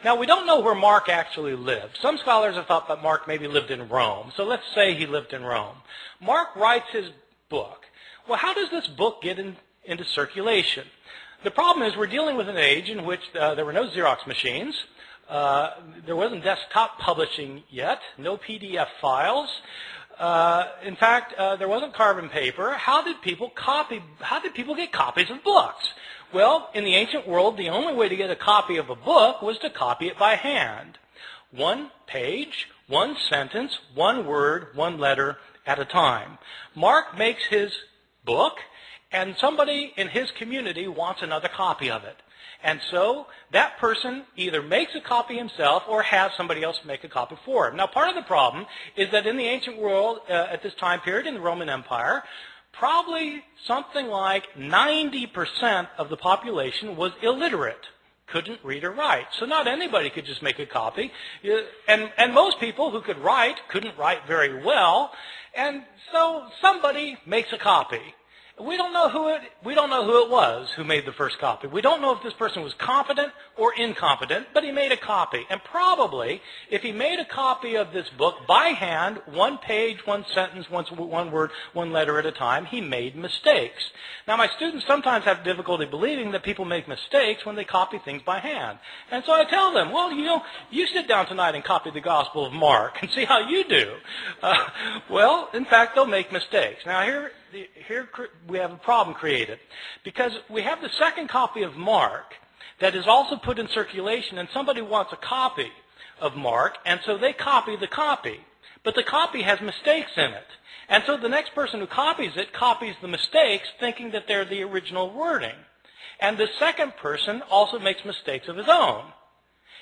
Now, we don't know where Mark actually lived. Some scholars have thought that Mark maybe lived in Rome. So let's say he lived in Rome. Mark writes his book. Well, how does this book get into circulation? The problem is we're dealing with an age in which there were no Xerox machines. There wasn't desktop publishing yet, no PDF files. In fact, there wasn't carbon paper. How did people get copies of books? Well, in the ancient world, the only way to get a copy of a book was to copy it by hand. One page, one sentence, one word, one letter at a time. Mark makes his book, and somebody in his community wants another copy of it. And so that person either makes a copy himself or has somebody else make a copy for him. Now, part of the problem is that in the ancient world, at this time period in the Roman Empire, probably something like 90% of the population was illiterate, couldn't read or write. So not anybody could just make a copy. And most people who could write couldn't write very well. And so somebody makes a copy. We don't know who it was who made the first copy. We don't know if this person was competent or incompetent, but he made a copy. And probably, if he made a copy of this book by hand, one page, one sentence, one word, one letter at a time, he made mistakes. Now, my students sometimes have difficulty believing that people make mistakes when they copy things by hand. And so I tell them, well, you sit down tonight and copy the Gospel of Mark and see how you do. Well, in fact, they'll make mistakes. Now, here we have a problem created because we have the second copy of Mark that is also put in circulation, and somebody wants a copy of Mark, and so they copy the copy. But the copy has mistakes in it. And so the next person who copies it copies the mistakes thinking that they're the original wording. And the second person also makes mistakes of his own.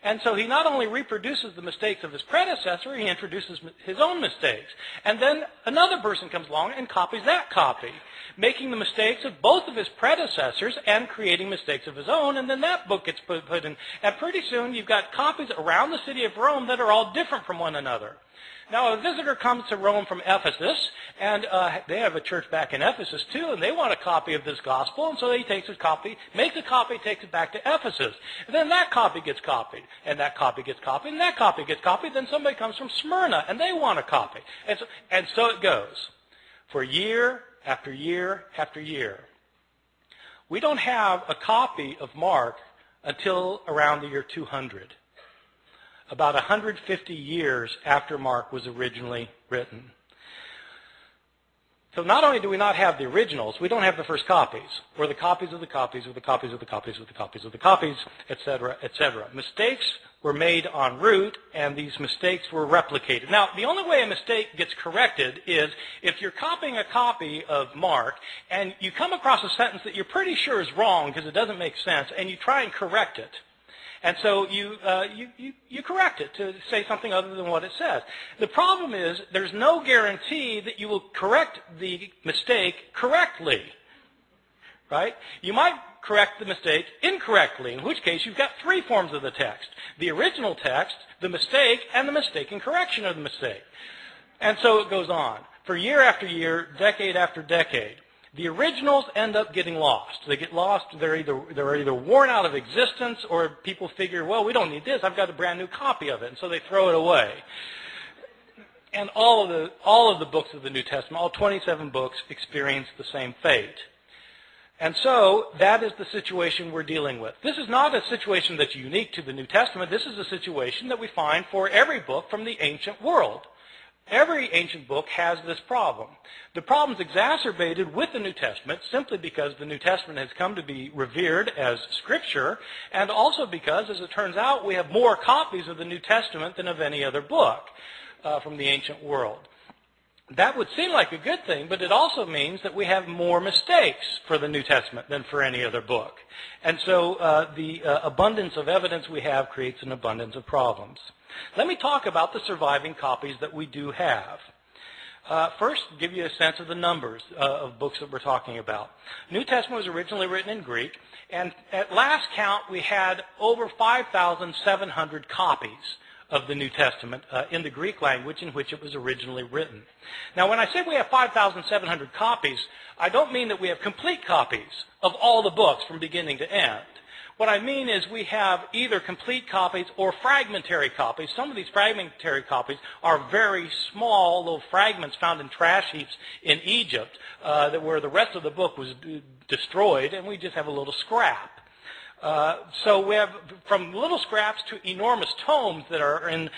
And so he not only reproduces the mistakes of his predecessor, he introduces his own mistakes. And then another person comes along and copies that copy, making the mistakes of both of his predecessors and creating mistakes of his own, and then that book gets put in. And pretty soon you've got copies around the city of Rome that are all different from one another. Now, a visitor comes to Rome from Ephesus, and they have a church back in Ephesus too, and they want a copy of this gospel, and so he takes a copy, makes a copy, takes it back to Ephesus. And then that copy gets copied, and that copy gets copied, and that copy gets copied. Then somebody comes from Smyrna, and they want a copy. And so it goes for year after year after year. We don't have a copy of Mark until around the year 200. About 150 years after Mark was originally written. So not only do we not have the originals, we don't have the first copies, or the copies of the copies of the copies of the copies of the copies of the copies, etc., etc. Mistakes were made en route, and these mistakes were replicated. Now, the only way a mistake gets corrected is if you're copying a copy of Mark, and you come across a sentence that you're pretty sure is wrong because it doesn't make sense, and you try and correct it. And so you correct it to say something other than what it says. The problem is there's no guarantee that you will correct the mistake correctly, right? You might correct the mistake incorrectly, in which case you've got three forms of the text: the original text, the mistake, and the mistaken correction of the mistake. And so it goes on for year after year, decade after decade. The originals end up getting lost. They get lost. They're either worn out of existence, or people figure, well, we don't need this. I've got a brand new copy of it, and so they throw it away. And all of the books of the New Testament, all 27 books, experience the same fate. And so that is the situation we're dealing with. This is not a situation that's unique to the New Testament. This is a situation that we find for every book from the ancient world. Every ancient book has this problem. The problem's exacerbated with the New Testament simply because the New Testament has come to be revered as Scripture, and also because, as it turns out, we have more copies of the New Testament than of any other book from the ancient world. That would seem like a good thing, but it also means that we have more mistakes for the New Testament than for any other book. And so the abundance of evidence we have creates an abundance of problems. Let me talk about the surviving copies that we do have. First, give you a sense of the numbers of books that we're talking about. New Testament was originally written in Greek, and at last count we had over 5,700 copies of the New Testament in the Greek language in which it was originally written. Now, when I say we have 5,700 copies, I don't mean that we have complete copies of all the books from beginning to end. What I mean is we have either complete copies or fragmentary copies. Some of these fragmentary copies are very small little fragments found in trash heaps in Egypt where the rest of the book was destroyed, and we just have a little scrap. So we have from little scraps to enormous tomes that are in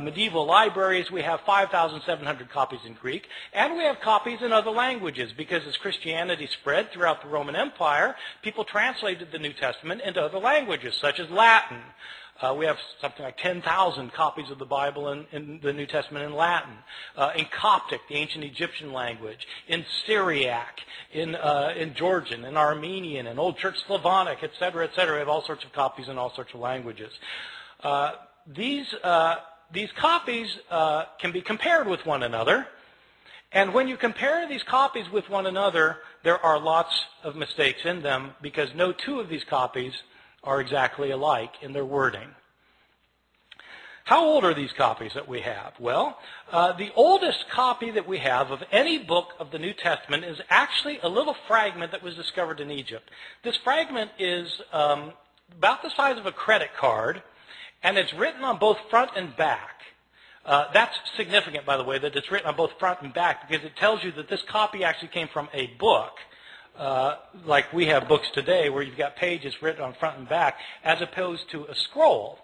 medieval libraries. We have 5,700 copies in Greek, and we have copies in other languages because as Christianity spread throughout the Roman Empire, people translated the New Testament into other languages, such as Latin. We have something like 10,000 copies of the Bible in the New Testament in Latin, in Coptic, the ancient Egyptian language, in Syriac, in Georgian, in Armenian, in Old Church Slavonic, etc., etc. We have all sorts of copies in all sorts of languages. These copies can be compared with one another, and when you compare these copies with one another, there are lots of mistakes in them because no two of these copies are exactly alike in their wording. How old are these copies that we have? Well, the oldest copy that we have of any book of the New Testament is actually a little fragment that was discovered in Egypt. This fragment is about the size of a credit card, and it's written on both front and back. That's significant, by the way, that it's written on both front and back because it tells you that this copy actually came from a book. Like we have books today where you've got pages written on front and back as opposed to a scroll.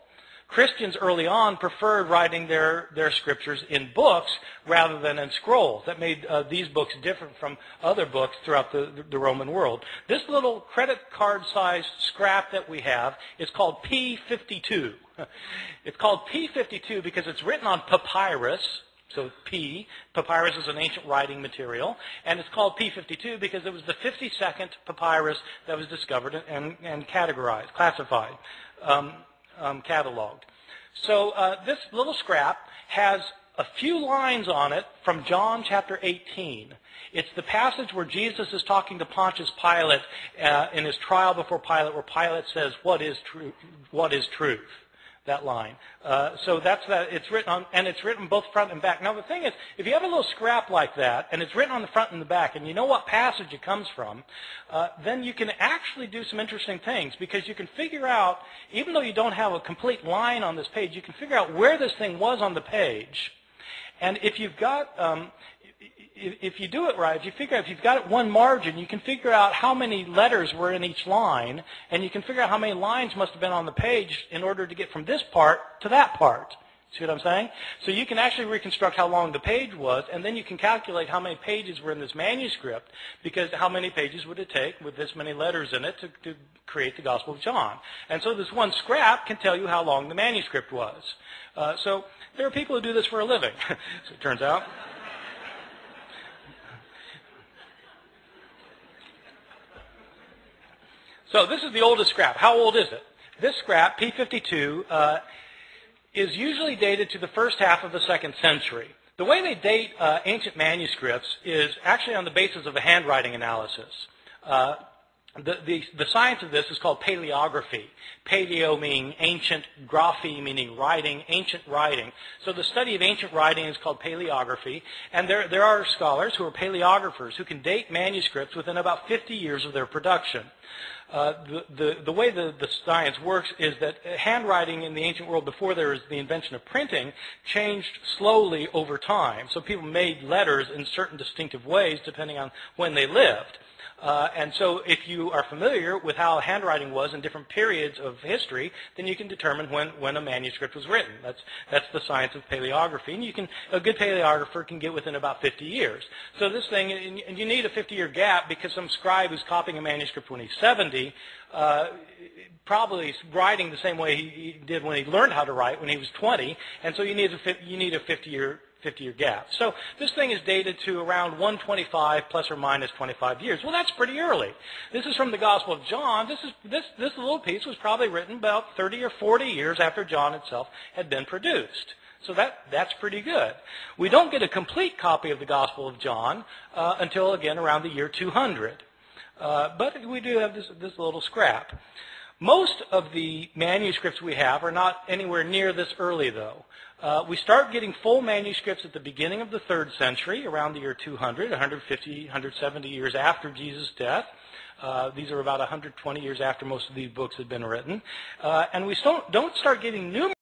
Christians early on preferred writing their scriptures in books rather than in scrolls. That made these books different from other books throughout the Roman world. This little credit card-sized scrap that we have is called P52. It's called P52 because it's written on papyrus. So papyrus is an ancient writing material, and it's called P52 because it was the 52nd papyrus that was discovered and categorized, classified, cataloged. So this little scrap has a few lines on it from John chapter 18. It's the passage where Jesus is talking to Pontius Pilate in his trial before Pilate, where Pilate says, "What is truth? What is truth?" That line. So that's that. It's written on, and it's written both front and back. Now the thing is, if you have a little scrap like that, and it's written on the front and the back, and you know what passage it comes from, then you can actually do some interesting things because you can figure out, even though you don't have a complete line on this page, you can figure out where this thing was on the page. And if you've got if you do it right, if you figure out if you've got it one margin, you can figure out how many letters were in each line, and you can figure out how many lines must have been on the page in order to get from this part to that part. See what I'm saying? So you can actually reconstruct how long the page was, and then you can calculate how many pages were in this manuscript, because how many pages would it take with this many letters in it to create the Gospel of John? And so this one scrap can tell you how long the manuscript was. So there are people who do this for a living, so it turns out. So this is the oldest scrap. How old is it? This scrap, P52, is usually dated to the first half of the 2nd century. The way they date ancient manuscripts is actually on the basis of a handwriting analysis. The science of this is called paleography. Paleo meaning ancient, graphy meaning writing, ancient writing. So the study of ancient writing is called paleography, and there are scholars who are paleographers who can date manuscripts within about 50 years of their production. The way the science works is that handwriting in the ancient world before there was the invention of printing changed slowly over time. So people made letters in certain distinctive ways depending on when they lived. And so if you are familiar with how handwriting was in different periods of history, then you can determine when a manuscript was written. That's the science of paleography. And a good paleographer can get within about 50 years. So this thing, and you need a 50-year gap because some scribe who's copying a manuscript when he's 70, probably writing the same way he did when he learned how to write when he was 20. And so you need a 50-year gap. So this thing is dated to around 125 plus or minus 25 years. Well, that's pretty early. This is from the Gospel of John. This little piece was probably written about 30 or 40 years after John itself had been produced. So that's pretty good. We don't get a complete copy of the Gospel of John until, again, around the year 200. But we do have this little scrap. Most of the manuscripts we have are not anywhere near this early, though. We start getting full manuscripts at the beginning of the 3rd century, around the year 200, 150, 170 years after Jesus' death. These are about 120 years after most of these books had been written. And we don't start getting new